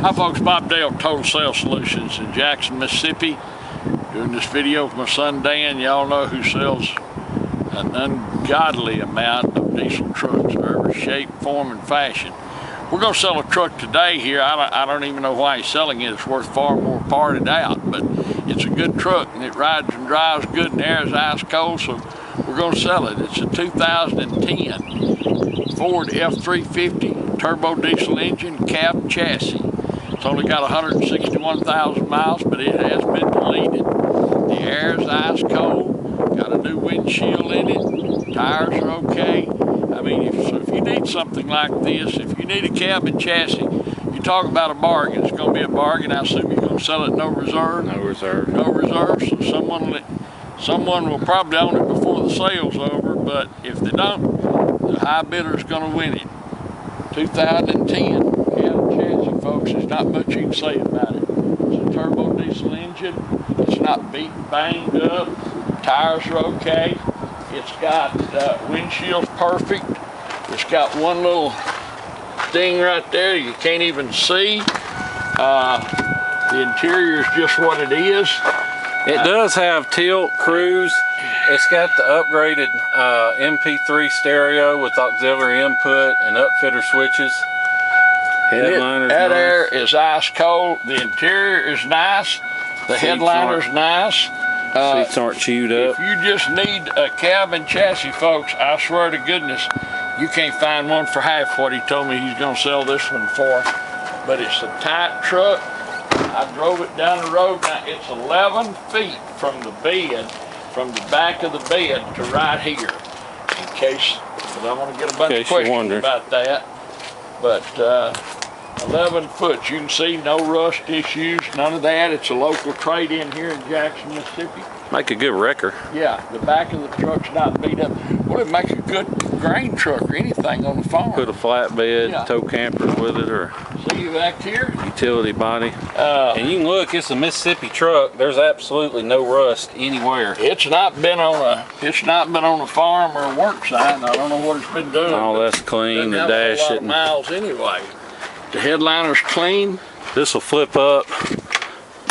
Hi folks, Bob Dale, Total Sales Solutions in Jackson, Mississippi. Doing this video with my son Dan. Y'all know who sells an ungodly amount of diesel trucks of every shape, form, and fashion. We're going to sell a truck today here. I don't even know why he's selling it. It's worth far more parted out, but it's a good truck and it rides and drives good and the air is ice cold, so we're going to sell it. It's a 2010 Ford F350 turbo diesel engine, cab chassis. It's only got 161,000 miles, but it has been deleted. The air is ice cold, got a new windshield in it, tires are okay. I mean, if you need something like this, if you need a cab and chassis, you talk about a bargain. It's going to be a bargain. I assume you're going to sell it no reserve? No reserve. No reserve, so someone will probably own it before the sale's over, but if they don't, the high bidder is going to win it. 2010 cab chassis, folks. There's not much you can say about it. It's a turbo diesel engine. It's not beaten, banged up. Tires are okay. It's got windshield's perfect. It's got one little thing right there you can't even see. The interior is just what it is. It does have tilt, cruise. It's got the upgraded MP3 stereo with auxiliary input and upfitter switches. That air is ice cold. The interior is nice. The headliner's nice. Seats aren't chewed up. If you just need a cab and chassis, folks, I swear to goodness, you can't find one for half what he told me he's going to sell this one for. But it's a tight truck. I drove it down the road. Now, it's 11 feet from the bed, from the back of the bed to right here. In case, because I want to get a bunch of questions about that. But 11 foot, you can see no rust issues, none of that. It's a local trade-in here in Jackson, Mississippi. Make a good wrecker. Yeah, the back of the truck's not beat up. Well, it makes a good grain truck or anything on the farm. Put a flatbed, tow campers with it, or see back here, utility body. And you can look, it's a Mississippi truck. There's absolutely no rust anywhere. It's not been on a farm or a work site. I don't know what it's been doing. All that's clean. The dash shouldn't. Miles anyway. The headliner's clean. This will flip up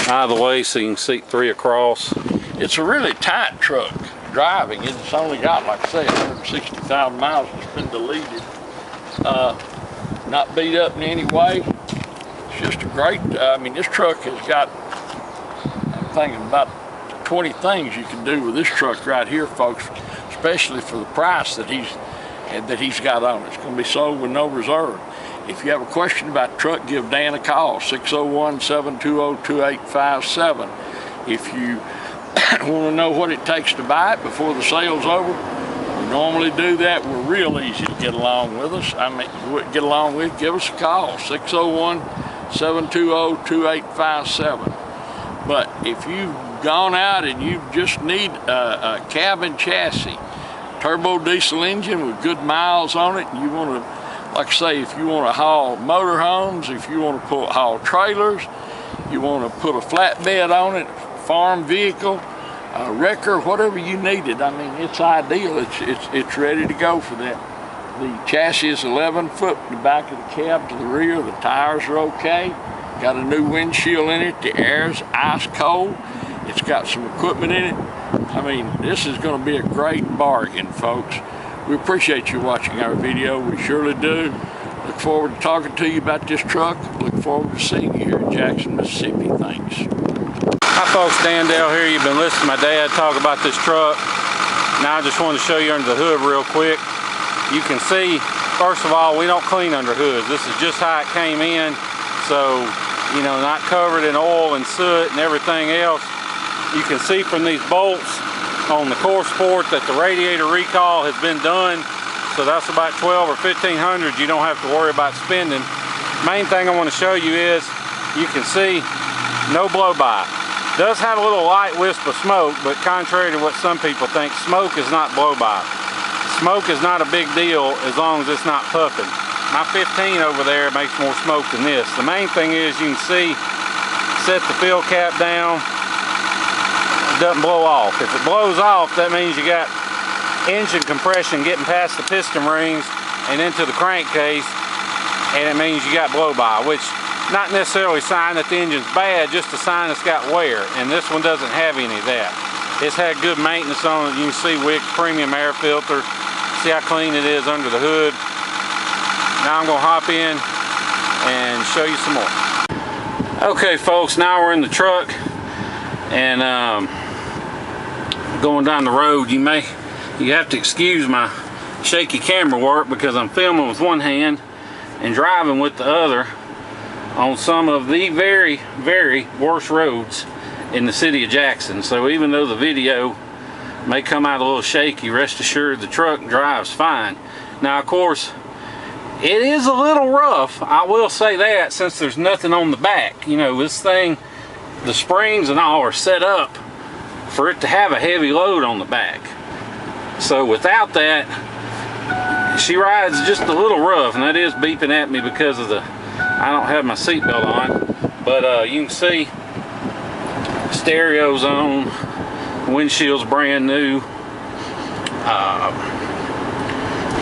out of the way so you can seat 3 across. It's a really tight truck driving. It's only got, like I say, 160,000 miles. It's been deleted. Not beat up in any way. It's just a great, I mean, this truck has got, I'm thinking about 20 things you can do with this truck right here, folks, especially for the price that he's got on it. It's going to be sold with no reserve. If you have a question about the truck, give Dan a call, 601-720-2857. If you want to know what it takes to buy it before the sale's over, we normally do that. We're real easy to get along with us. Give us a call, 601-720-2857. But if you've gone out and you just need a cab and chassis, turbo diesel engine with good miles on it, and you want to, like I say, if you want to haul motorhomes, if you want to haul trailers, you want to put a flatbed on it, farm vehicle, a wrecker, whatever you need it. I mean, it's ideal. It's ready to go for that. The chassis is 11 foot from the back of the cab to the rear. The tires are okay. Got a new windshield in it. The air's ice cold. It's got some equipment in it. I mean, this is going to be a great bargain, folks. We appreciate you watching our video. We surely do. Look forward to talking to you about this truck. Look forward to seeing you here in Jackson, Mississippi. Thanks. Hi folks, Dan Dale here. You've been listening to my dad talk about this truck. Now I just wanted to show you under the hood real quick. You can see, first of all, we don't clean under hoods. This is just how it came in. So, you know, not covered in oil and soot and everything else. You can see from these bolts on the core support that the radiator recall has been done. So that's about 12 or 1500 you don't have to worry about spending. Main thing I want to show you is, you can see no blow-by. Does have a little light wisp of smoke, but contrary to what some people think, smoke is not blow-by. Smoke is not a big deal as long as it's not puffing. My 15 over there makes more smoke than this. The main thing is, you can see, set the fill cap down, it doesn't blow off. If it blows off, that means you got engine compression getting past the piston rings and into the crankcase, and it means you got blow-by, which not necessarily a sign that the engine's bad, just a sign it's got wear, and this one doesn't have any of that. It's had good maintenance on it. You can see Wick premium air filter. See how clean it is under the hood. Now I'm gonna hop in and show you some more. Okay folks, now we're in the truck and going down the road. You have to excuse my shaky camera work because I'm filming with one hand and driving with the other on some of the very, very worst roads in the city of Jackson. So even though the video may come out a little shaky, rest assured the truck drives fine. Now of course, it is a little rough, I will say that, since there's nothing on the back. You know, this thing, the springs and all are set up for it to have a heavy load on the back. So without that, she rides just a little rough, and that is beeping at me because of I don't have my seatbelt on. But you can see stereo's on, windshield's brand new.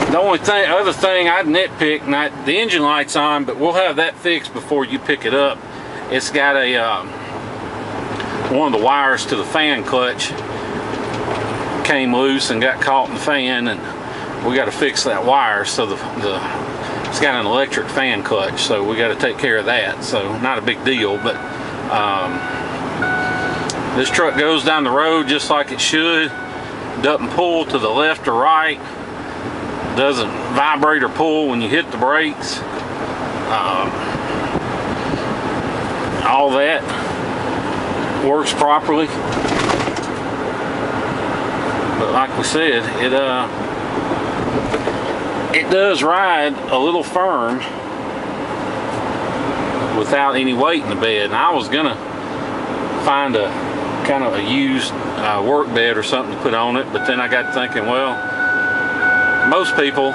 The only other thing I'd nitpick, not the engine light's on, but we'll have that fixed before you pick it up. It's got a one of the wires to the fan clutch came loose and got caught in the fan, and we got to fix that wire. So it's got an electric fan clutch, so we got to take care of that. So not a big deal, but this truck goes down the road just like it should. Doesn't pull to the left or right. Doesn't vibrate or pull when you hit the brakes. All that works properly. But like we said, it does ride a little firm without any weight in the bed. And I was gonna find a kind of a used work bed or something to put on it, but then I got thinking, well, most people,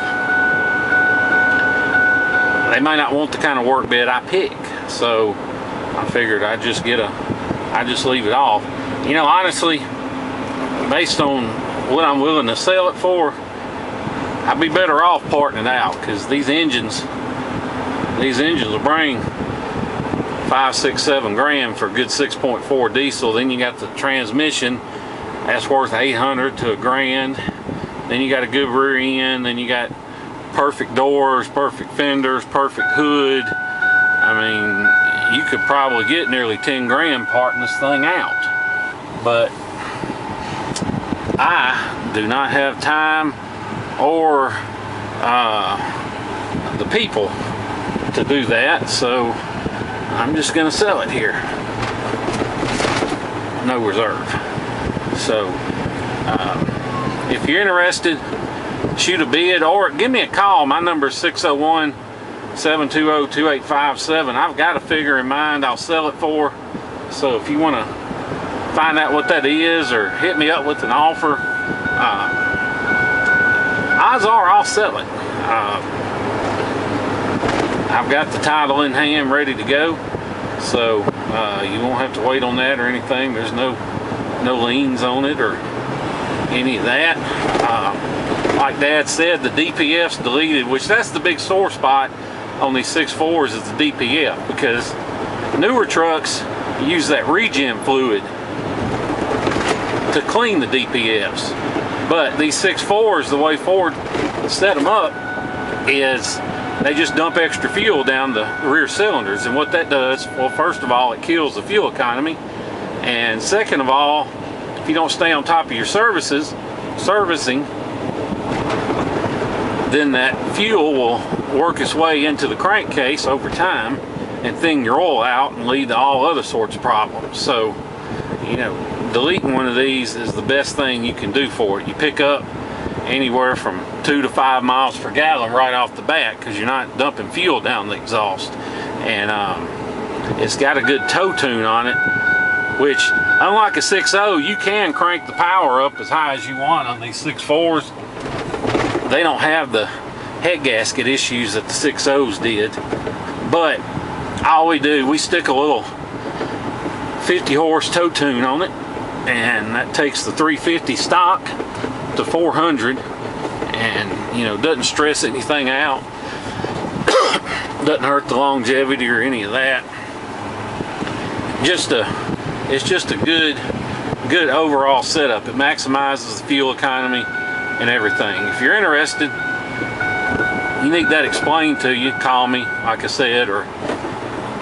they might not want the kind of work bed I pick, so I figured I'd just leave it off. You know, honestly, based on what I'm willing to sell it for, I'd be better off parting it out, because these engines will bring 5, 6, 7 grand for a good 6.4 diesel. Then you got the transmission, that's worth 800 to a grand. Then you got a good rear end, then you got perfect doors, perfect fenders, perfect hood. I mean, you could probably get nearly 10 grand parting this thing out. But I do not have time or the people to do that, so I'm just gonna sell it here. No reserve. So if you're interested, shoot a bid or give me a call. My number is 601-720-2857. I've got a figure in mind I'll sell it for. So if you want to find out what that is or hit me up with an offer, odds are I'll sell it. I've got the title in hand ready to go, so you won't have to wait on that or anything. There's no liens on it or any of that. Like Dad said, the DPF's deleted, which that's the big sore spot on these 6.4s is the DPF, because newer trucks use that regen fluid to clean the DPFs. But these 6.4s, the way Ford set them up is they just dump extra fuel down the rear cylinders, and what that does, well, first of all, it kills the fuel economy, and second of all, if you don't stay on top of your servicing, then that fuel will work its way into the crankcase over time and thin your oil out and lead to all other sorts of problems. So, you know, deleting one of these is the best thing you can do for it. You pick up anywhere from 2 to 5 miles per gallon right off the bat, because you're not dumping fuel down the exhaust. And it's got a good tow tune on it, which, unlike a 6.0, you can crank the power up as high as you want on these 6.4s. They don't have the head gasket issues that the 6.0s did. But all we do, we stick a little 50 horse tow tune on it, and that takes the 350 stock to 400, and you know, doesn't stress anything out. Doesn't hurt the longevity or any of that. It's just a good overall setup. It maximizes the fuel economy and everything. If you're interested, you need that explained to you, call me, like I said, or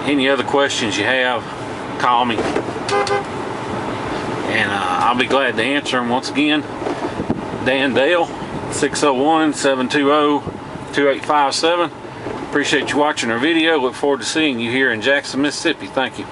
any other questions you have, call me. And I'll be glad to answer them. Once again, Dan Dale, 601-720-2857. Appreciate you watching our video. Look forward to seeing you here in Jackson, Mississippi. Thank you.